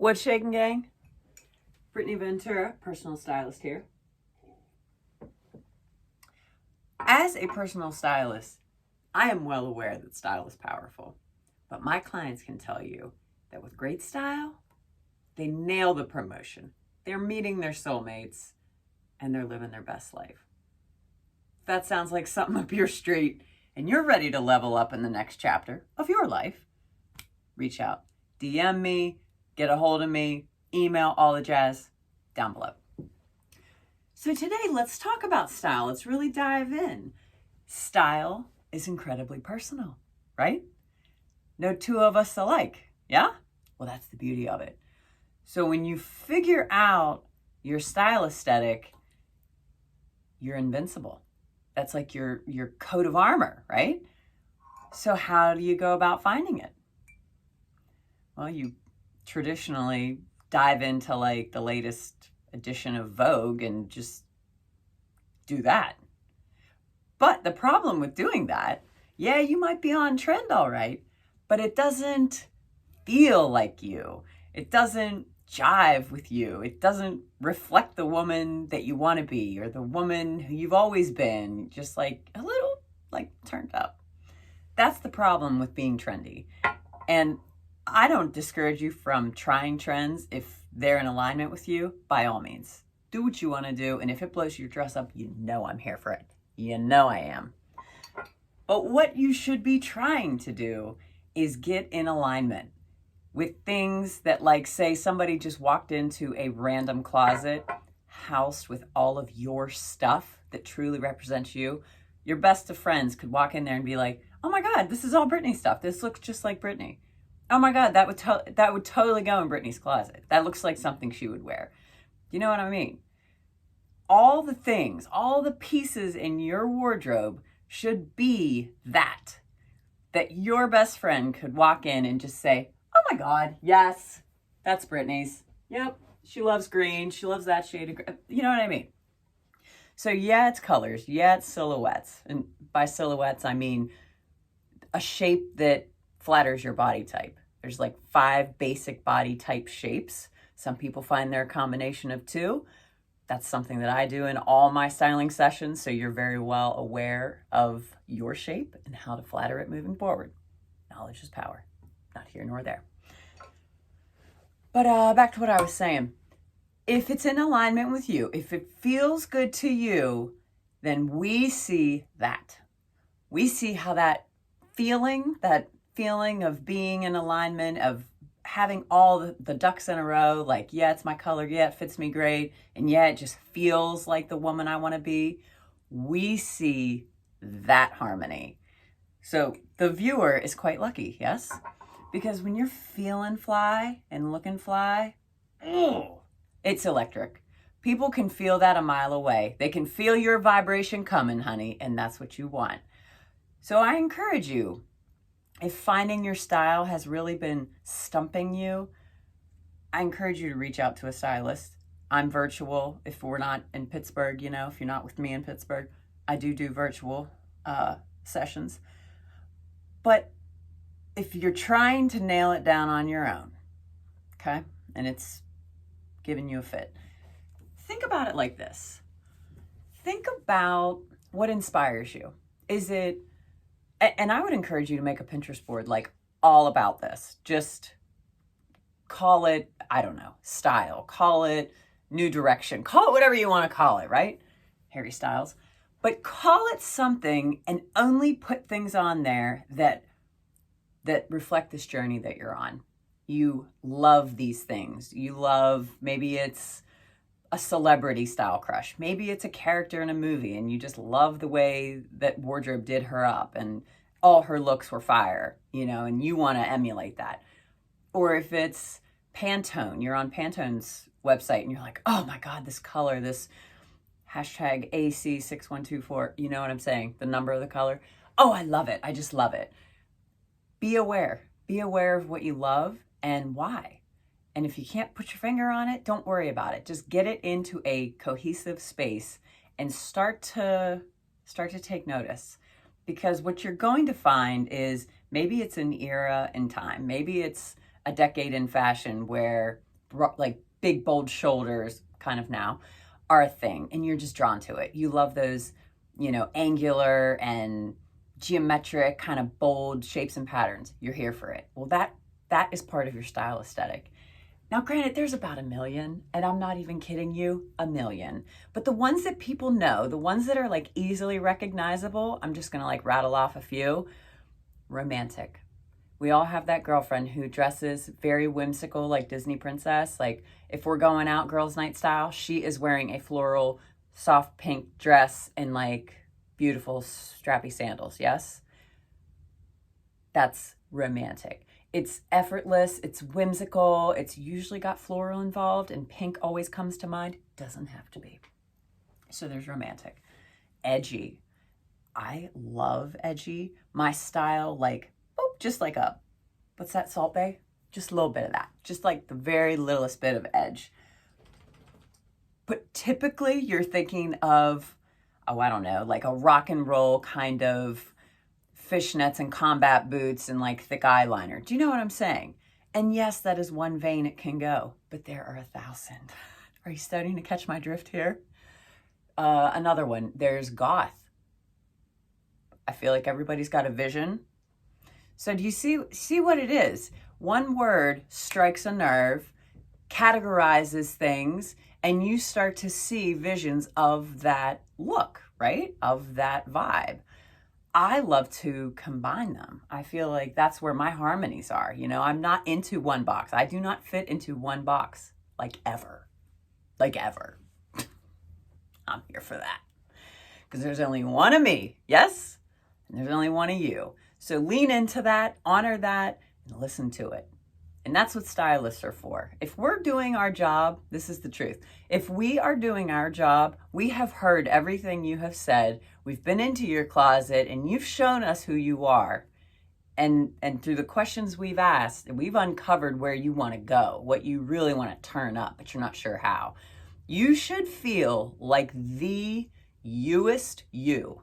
What's shaking, gang? Brittany Ventura, personal stylist here. As a personal stylist, I am well aware that style is powerful, but my clients can tell you that with great style, they nail the promotion. They're meeting their soulmates and they're living their best life. If that sounds like something up your street and you're ready to level up in the next chapter of your life, reach out. DM me, get a hold of me, email, all the jazz down below. So today, let's talk about style. Let's really dive in. Style is incredibly personal, right? No two of us alike, yeah? Well, that's the beauty of it. So when you figure out your style aesthetic, you're invincible. That's like your coat of armor, right? So how do you go about finding it? Well, you traditionally dive into like the latest edition of Vogue and just do that. But the problem with doing that, yeah, you might be on trend all right, but it doesn't feel like you. It doesn't jive with you. It doesn't reflect the woman that you want to be or the woman who you've always been, just like a little like turned up. That's the problem with being trendy. And I don't discourage you from trying trends if they're in alignment with you, by all means. Do what you want to do, and if it blows your dress up, you know I'm here for it. You know I am. But what you should be trying to do is get in alignment with things that, like, say somebody just walked into a random closet housed with all of your stuff that truly represents you. Your best of friends could walk in there and be like, oh my God, this is all Britney stuff. This looks just like Britney. Oh my God, that would totally go in Britney's closet. That looks like something she would wear. You know what I mean? All the things, all the pieces in your wardrobe should be that your best friend could walk in and just say, oh my God, yes, that's Britney's. Yep, she loves green. She loves that shade of green. You know what I mean? So yeah, it's colors. Yeah, it's silhouettes. And by silhouettes, I mean a shape that flatters your body type. There's like 5 basic body type shapes. Some people find they're a combination of 2. That's something that I do in all my styling sessions, so you're very well aware of your shape and how to flatter it moving forward. Knowledge is power. Not here nor there. But back to what I was saying. If it's in alignment with you, if it feels good to you, then we see that. We see how that feeling of being in alignment, of having all the ducks in a row, like, yeah, it's my color, yeah, it fits me great, and yeah, it just feels like the woman I want to be. We see that harmony. So the viewer is quite lucky, yes? Because when you're feeling fly and looking fly, it's electric. People can feel that a mile away. They can feel your vibration coming, honey, and that's what you want. So I encourage you, if finding your style has really been stumping you, I encourage you to reach out to a stylist. I'm virtual. If we're not in Pittsburgh, if you're not with me in Pittsburgh, I do virtual sessions. But if you're trying to nail it down on your own, okay, and it's giving you a fit, think about it like this. Think about what inspires you. Is it, and I would encourage you to make a Pinterest board like all about this. Just call it, I don't know, style. Call it new direction. Call it whatever you want to call it, right? Harry Styles. But call it something and only put things on there that reflect this journey that you're on. You love these things. You love, maybe it's a celebrity style crush. Maybe it's a character in a movie and you just love the way that wardrobe did her up and all her looks were fire, and you want to emulate that. Or if it's Pantone, you're on Pantone's website and you're like, oh my God, this color, this hashtag AC6124, you know what I'm saying? The number of the color. Oh, I love it. I just love it. Be aware. Be aware of what you love and why. And if you can't put your finger on it, don't worry about it. Just get it into a cohesive space and start to take notice. Because what you're going to find is maybe it's an era in time. Maybe it's a decade in fashion where like big, bold shoulders kind of now are a thing, and you're just drawn to it. You love those, angular and geometric kind of bold shapes and patterns. You're here for it. Well, that is part of your style aesthetic. Now, granted, there's about 1 million, and I'm not even kidding you, 1 million. But the ones that people know, the ones that are like easily recognizable, I'm just gonna like rattle off a few. Romantic. We all have that girlfriend who dresses very whimsical, like Disney princess. Like if we're going out girls' night style, she is wearing a floral, soft pink dress and like beautiful strappy sandals. Yes? That's romantic. It's effortless, it's whimsical, it's usually got floral involved, and pink always comes to mind. Doesn't have to be. So there's romantic. Edgy. I love edgy. My style, like, just like what's that, Salt Bae? Just a little bit of that. Just like the very littlest bit of edge. But typically you're thinking of, I don't know, like a rock and roll kind of fishnets and combat boots and like thick eyeliner. Do you know what I'm saying? And yes, that is one vein it can go, but there are 1,000. Are you starting to catch my drift here? Another one, there's goth. I feel like everybody's got a vision. So do you see what it is? One word strikes a nerve, categorizes things, and you start to see visions of that look, right? Of that vibe. I love to combine them. I feel like that's where my harmonies are. I'm not into one box. I do not fit into one box, like ever. Like ever. I'm here for that. Because there's only one of me, yes? And there's only one of you. So lean into that, honor that, and listen to it. And that's what stylists are for. If we're doing our job, this is the truth. If we are doing our job, we have heard everything you have said. We've been into your closet and you've shown us who you are. And through the questions we've asked, we've uncovered where you want to go, what you really want to turn up, but you're not sure how. You should feel like the youest you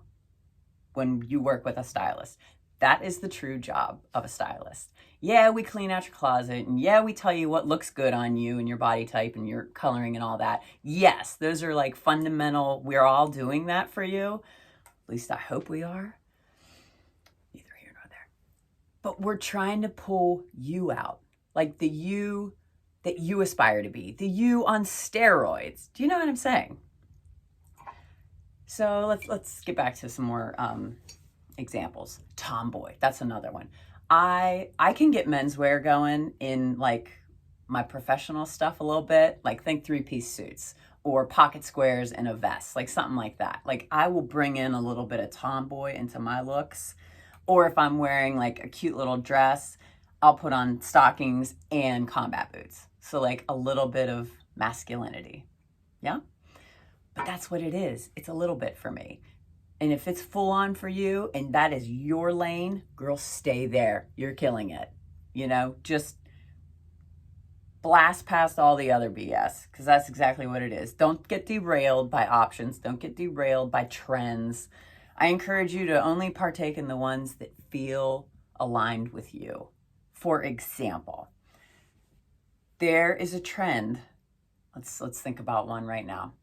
when you work with a stylist. That is the true job of a stylist. Yeah, we clean out your closet, and yeah, we tell you what looks good on you and your body type and your coloring and all that. Yes, those are like fundamental. We're all doing that for you. At least I hope we are. Neither here nor there. But we're trying to pull you out, like the you that you aspire to be, the you on steroids. Do you know what I'm saying? So let's get back to some more examples. Tomboy, that's another one. I can get menswear going in like my professional stuff a little bit, like think 3-piece suits or pocket squares and a vest, like something like that. Like I will bring in a little bit of tomboy into my looks. Or if I'm wearing like a cute little dress, I'll put on stockings and combat boots. So like a little bit of masculinity. Yeah? But that's what it is. It's a little bit for me. And if it's full on for you and that is your lane, girl, stay there. You're killing it. Just blast past all the other BS because that's exactly what it is. Don't get derailed by options. Don't get derailed by trends. I encourage you to only partake in the ones that feel aligned with you. For example, there is a trend. Let's think about one right now.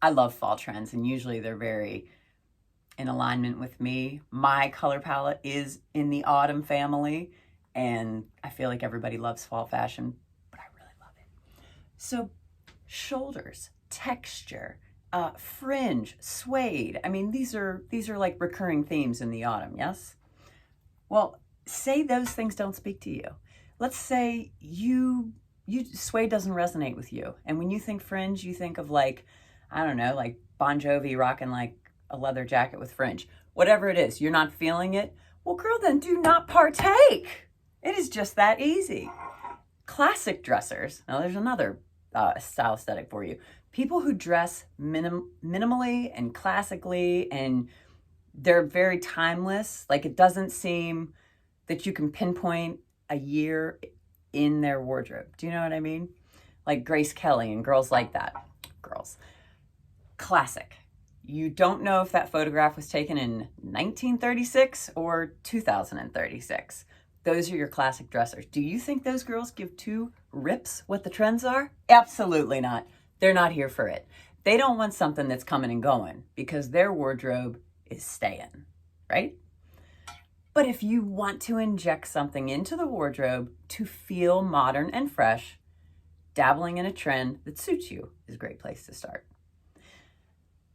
I love fall trends, and usually they're very in alignment with me. My color palette is in the autumn family, and I feel like everybody loves fall fashion, but I really love it. So shoulders, texture, fringe, suede. I mean, these are like recurring themes in the autumn, yes? Well, say those things don't speak to you. Let's say you suede doesn't resonate with you. And when you think fringe, you think of like, I don't know, like Bon Jovi rocking like a leather jacket with fringe. Whatever it is, you're not feeling it. Well, girl, then do not partake. It is just that easy. Classic dressers. Now, there's another style aesthetic for you. People who dress minimally and classically, and they're very timeless. Like it doesn't seem that you can pinpoint a year in their wardrobe. Do you know what I mean? Like Grace Kelly and girls like that. Girls. Classic. You don't know if that photograph was taken in 1936 or 2036. Those are your classic dressers. Do you think those girls give two rips what the trends are? Absolutely not. They're not here for it. They don't want something that's coming and going because their wardrobe is staying, right? But if you want to inject something into the wardrobe to feel modern and fresh, dabbling in a trend that suits you is a great place to start.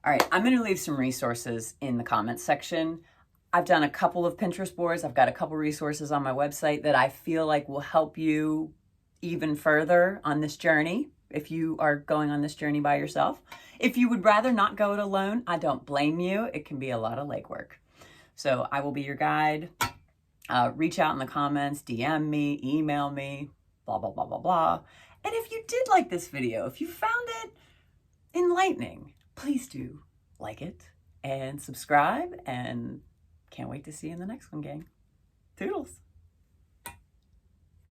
All right, I'm going to leave some resources in the comments section. I've done a couple of Pinterest boards. I've got a couple resources on my website that I feel like will help you even further on this journey if you are going on this journey by yourself. If you would rather not go it alone, I don't blame you. It can be a lot of legwork. So I will be your guide. Reach out in the comments, DM me, email me, blah, blah, blah, blah, blah. And if you did like this video, if you found it enlightening, please do like it and subscribe, and can't wait to see you in the next one, gang. Toodles.